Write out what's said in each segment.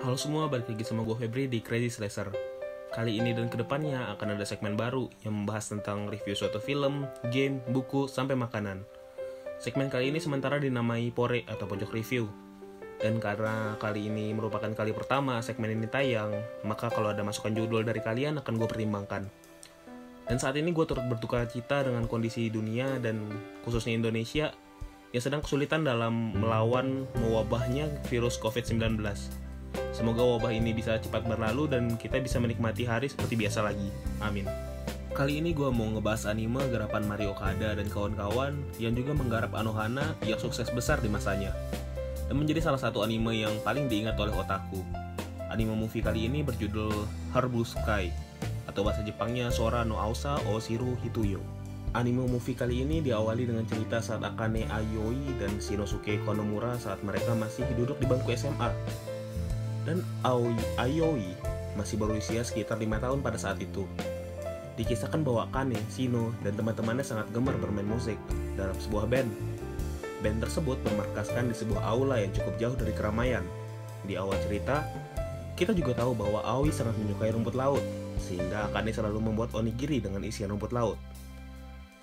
Halo semua, balik lagi sama gue Febri di Crazy Slasher. Kali ini dan kedepannya akan ada segmen baru yang membahas tentang review suatu film, game, buku, sampai makanan. Segmen kali ini sementara dinamai Pore atau Pojok Review. Dan karena kali ini merupakan kali pertama segmen ini tayang, maka kalau ada masukan judul dari kalian akan gue pertimbangkan. Dan saat ini gue turut berduka cita dengan kondisi dunia dan khususnya Indonesia yang sedang kesulitan dalam melawan mewabahnya virus COVID-19. Semoga wabah ini bisa cepat berlalu dan kita bisa menikmati hari seperti biasa lagi. Amin. Kali ini gue mau ngebahas anime garapan Mario Okada dan kawan-kawan yang juga menggarap Anohana yang sukses besar di masanya dan menjadi salah satu anime yang paling diingat oleh otaku. Anime movie kali ini berjudul Her Blue Sky atau bahasa Jepangnya Sora no Aosa o Shiru Hituyo. Anime movie kali ini diawali dengan cerita saat Akane Ayoi dan Shinosuke Konomura saat mereka masih duduk di bangku SMA. Dan Ayoi masih berusia sekitar 5 tahun pada saat itu. Dikisahkan bahwa Akane, Shino, dan teman-temannya sangat gemar bermain musik dalam sebuah band. Band tersebut bermarkaskan di sebuah aula yang cukup jauh dari keramaian. Di awal cerita, kita juga tahu bahwa Aoi sangat menyukai rumput laut, sehingga Akane selalu membuat onigiri dengan isian rumput laut.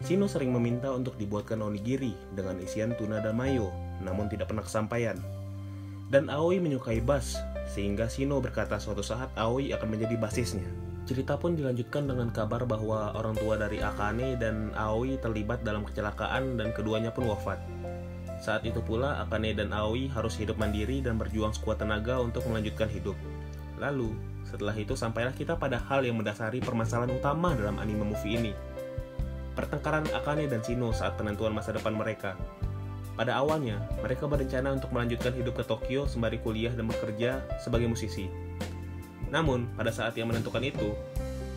Shino sering meminta untuk dibuatkan onigiri dengan isian tuna dan mayo, namun tidak pernah kesampaian. Dan Aoi menyukai bass, sehingga Shino berkata suatu saat Aoi akan menjadi basisnya. Cerita pun dilanjutkan dengan kabar bahwa orang tua dari Akane dan Aoi terlibat dalam kecelakaan dan keduanya pun wafat. Saat itu pula Akane dan Aoi harus hidup mandiri dan berjuang sekuat tenaga untuk melanjutkan hidup. Lalu, setelah itu sampailah kita pada hal yang mendasari permasalahan utama dalam anime movie ini. Pertengkaran Akane dan Shino saat penentuan masa depan mereka. Pada awalnya, mereka berencana untuk melanjutkan hidup ke Tokyo sembari kuliah dan bekerja sebagai musisi. Namun, pada saat yang menentukan itu,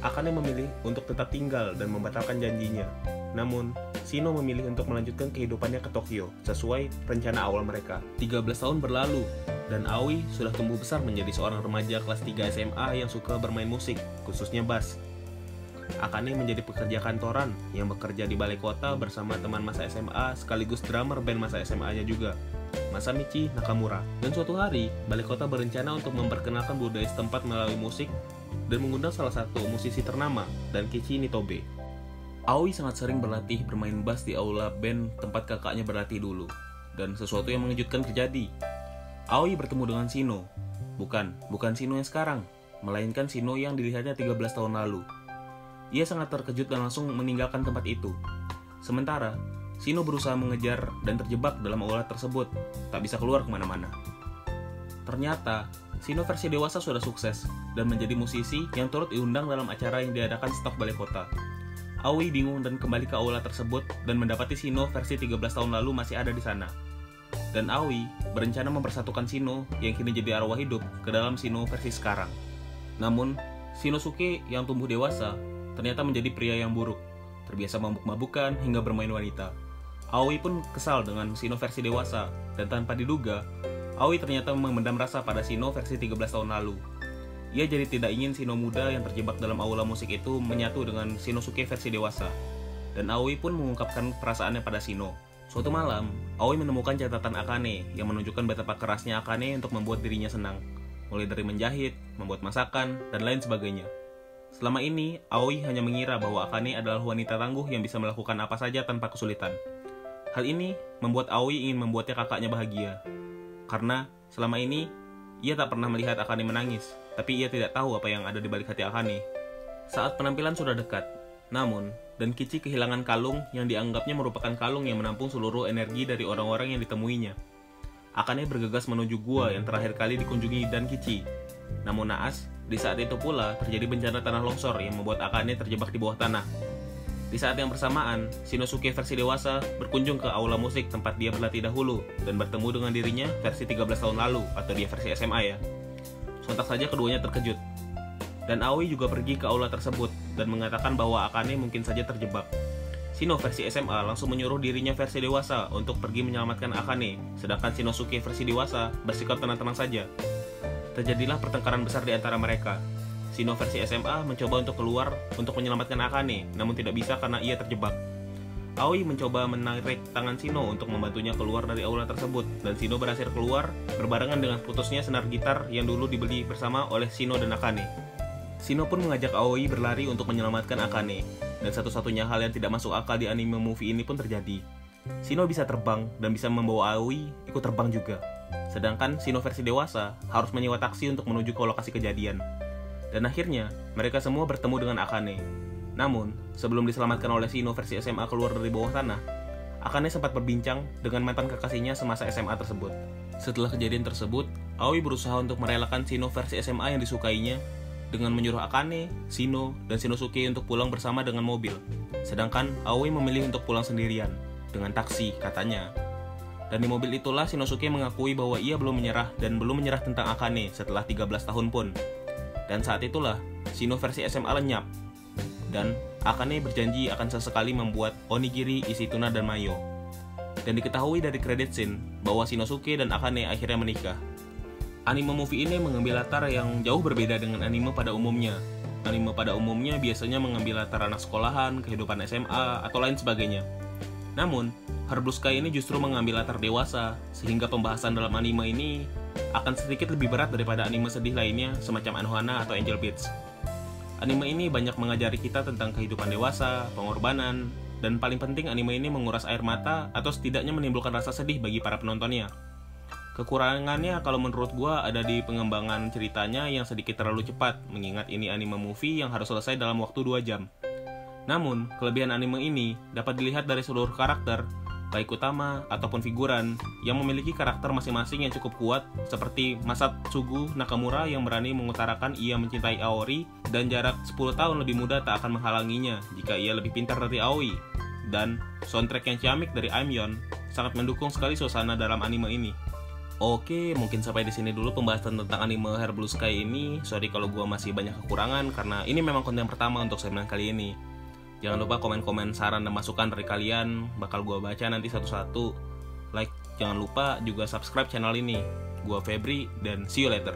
Akane memilih untuk tetap tinggal dan membatalkan janjinya. Namun, Shino memilih untuk melanjutkan kehidupannya ke Tokyo sesuai rencana awal mereka. 13 tahun berlalu, dan Aoi sudah tumbuh besar menjadi seorang remaja kelas 3 SMA yang suka bermain musik, khususnya bass. Akane menjadi pekerja kantoran yang bekerja di balai kota bersama teman masa SMA sekaligus drummer band masa SMA-nya juga, Masamichi Nakamura. Dan suatu hari, balai kota berencana untuk memperkenalkan budaya setempat melalui musik dan mengundang salah satu musisi ternama, Dankichi Nitobe. Aoi sangat sering berlatih bermain bass di aula band tempat kakaknya berlatih dulu, dan sesuatu yang mengejutkan terjadi. Aoi bertemu dengan Shino. Bukan Shino yang sekarang, melainkan Shino yang dilihatnya 13 tahun lalu. Ia sangat terkejut dan langsung meninggalkan tempat itu. Sementara, Shino berusaha mengejar dan terjebak dalam aula tersebut, tak bisa keluar kemana-mana. Ternyata, Shino versi dewasa sudah sukses dan menjadi musisi yang turut diundang dalam acara yang diadakan staf balai kota. Aoi bingung dan kembali ke aula tersebut dan mendapati Shino versi 13 tahun lalu masih ada di sana. Dan Aoi berencana mempersatukan Shino yang kini jadi arwah hidup ke dalam Shino versi sekarang. Namun, Shinosuke yang tumbuh dewasa ternyata menjadi pria yang buruk, terbiasa mabuk-mabukan hingga bermain wanita. Aoi pun kesal dengan Shino versi dewasa, dan tanpa diduga, Aoi ternyata memendam rasa pada Shino versi 13 tahun lalu. Ia jadi tidak ingin Shino muda yang terjebak dalam aula musik itu menyatu dengan Shinosuke versi dewasa, dan Aoi pun mengungkapkan perasaannya pada Shino. Suatu malam, Aoi menemukan catatan Akane yang menunjukkan betapa kerasnya Akane untuk membuat dirinya senang, mulai dari menjahit, membuat masakan, dan lain sebagainya. Selama ini, Aoi hanya mengira bahwa Akane adalah wanita tangguh yang bisa melakukan apa saja tanpa kesulitan. Hal ini membuat Aoi ingin membuatnya kakaknya bahagia. Karena selama ini, ia tak pernah melihat Akane menangis, tapi ia tidak tahu apa yang ada di balik hati Akane. Saat penampilan sudah dekat, namun, Dankichi kehilangan kalung yang dianggapnya merupakan kalung yang menampung seluruh energi dari orang-orang yang ditemuinya. Akane bergegas menuju gua yang terakhir kali dikunjungi Dankichi. Namun naas, di saat itu pula terjadi bencana tanah longsor yang membuat Akane terjebak di bawah tanah. Di saat yang bersamaan, Shinosuke versi dewasa berkunjung ke aula musik tempat dia berlatih dahulu dan bertemu dengan dirinya versi 13 tahun lalu atau dia versi SMA ya. Sontak saja keduanya terkejut. Dan Aoi juga pergi ke aula tersebut dan mengatakan bahwa Akane mungkin saja terjebak. Shino versi SMA langsung menyuruh dirinya versi dewasa untuk pergi menyelamatkan Akane, sedangkan Shinosuke versi dewasa bersikap tenang-tenang saja. Terjadilah pertengkaran besar di antara mereka. Shino versi SMA mencoba untuk keluar untuk menyelamatkan Akane, namun tidak bisa karena ia terjebak. Aoi mencoba menarik tangan Shino untuk membantunya keluar dari aula tersebut, dan Shino berhasil keluar berbarengan dengan putusnya senar gitar yang dulu dibeli bersama oleh Shino dan Akane. Shino pun mengajak Aoi berlari untuk menyelamatkan Akane, dan satu-satunya hal yang tidak masuk akal di anime movie ini pun terjadi. Shino bisa terbang dan bisa membawa Aoi ikut terbang juga. Sedangkan Shino versi dewasa harus menyewa taksi untuk menuju ke lokasi kejadian. Dan akhirnya, mereka semua bertemu dengan Akane. Namun, sebelum diselamatkan oleh Shino versi SMA keluar dari bawah tanah, Akane sempat berbincang dengan mantan kekasihnya semasa SMA tersebut. Setelah kejadian tersebut, Aoi berusaha untuk merelakan Shino versi SMA yang disukainya dengan menyuruh Akane, Shino, dan Shinosuke untuk pulang bersama dengan mobil. Sedangkan Aoi memilih untuk pulang sendirian, dengan taksi katanya. Dan di mobil itulah Shinosuke mengakui bahwa ia belum menyerah dan belum menyerah tentang Akane setelah 13 tahun pun. Dan saat itulah Shino versi SMA lenyap. Dan Akane berjanji akan sesekali membuat onigiri isi tuna dan mayo. Dan diketahui dari credit scene bahwa Shinosuke dan Akane akhirnya menikah. Anime movie ini mengambil latar yang jauh berbeda dengan anime pada umumnya. Anime pada umumnya biasanya mengambil latar anak sekolahan, kehidupan SMA, atau lain sebagainya. Namun, Heart Blue Sky ini justru mengambil latar dewasa, sehingga pembahasan dalam anime ini akan sedikit lebih berat daripada anime sedih lainnya semacam Anohana atau Angel Beats. Anime ini banyak mengajari kita tentang kehidupan dewasa, pengorbanan, dan paling penting anime ini menguras air mata atau setidaknya menimbulkan rasa sedih bagi para penontonnya. Kekurangannya kalau menurut gua ada di pengembangan ceritanya yang sedikit terlalu cepat, mengingat ini anime movie yang harus selesai dalam waktu 2 jam. Namun, kelebihan anime ini dapat dilihat dari seluruh karakter, baik utama ataupun figuran, yang memiliki karakter masing-masing yang cukup kuat, seperti Masatsugu Nakamura yang berani mengutarakan ia mencintai Aori, dan jarak 10 tahun lebih muda tak akan menghalanginya jika ia lebih pintar dari Aoi. Dan soundtrack yang ciamik dari Aimyon sangat mendukung sekali suasana dalam anime ini. Oke, mungkin sampai di sini dulu pembahasan tentang anime Heart Blue Sky ini. Sorry kalau gua masih banyak kekurangan karena ini memang konten pertama untuk segmen kali ini. Jangan lupa komen-komen saran dan masukan dari kalian, bakal gua baca nanti satu-satu. Like, jangan lupa juga subscribe channel ini. Gua Febri dan see you later.